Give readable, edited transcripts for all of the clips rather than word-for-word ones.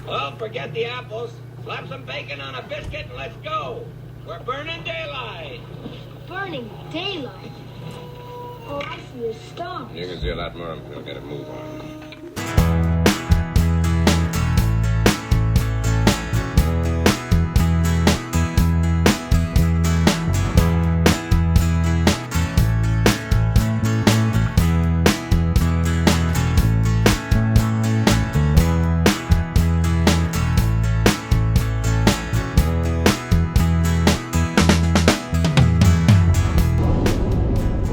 Well, forget the apples. Slap some bacon on a biscuit and let's go. We're burning daylight. Burning daylight? All I see is stars. You can see a lot more. I'm going to get a move on.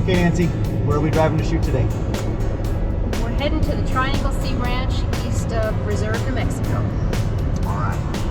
Okay, Nancy, where are we driving to shoot today? We're heading to the Triangle Sea Ranch east of Reserve, New Mexico. All right.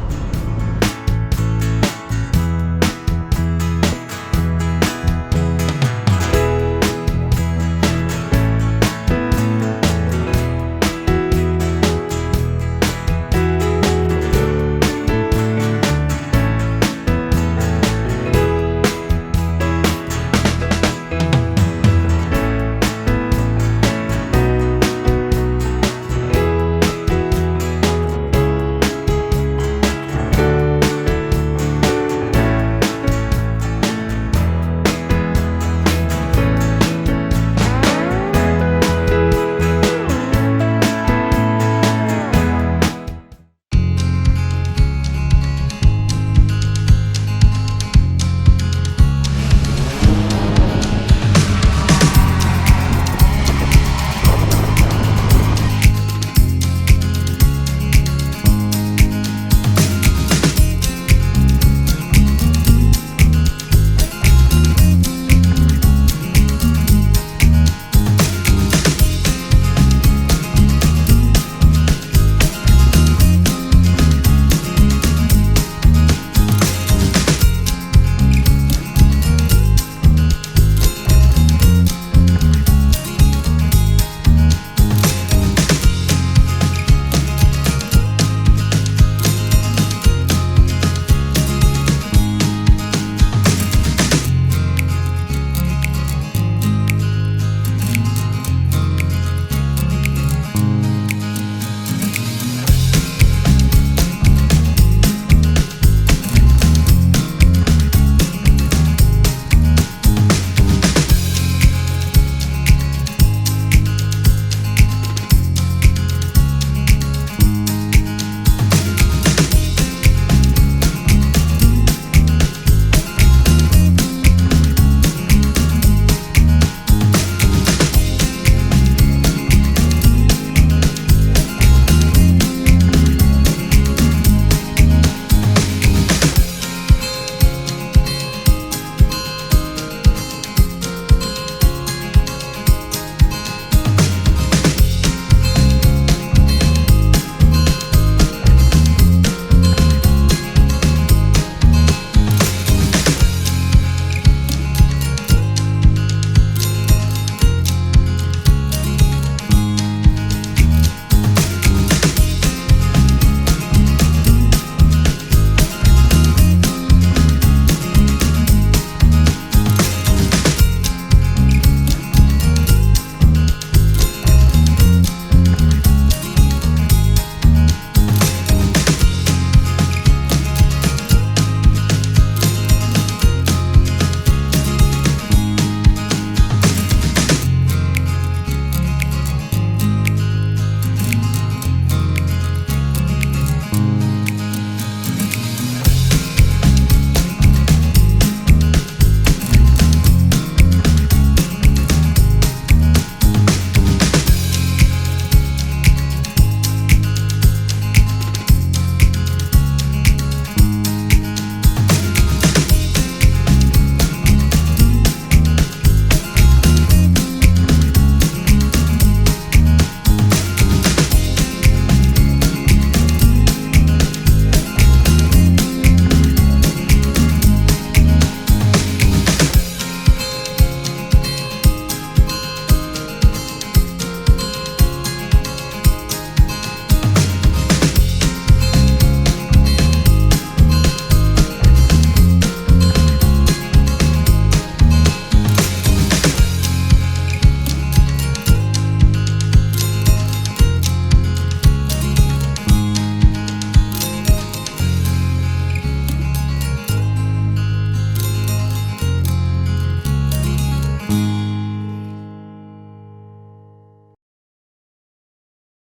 Bye.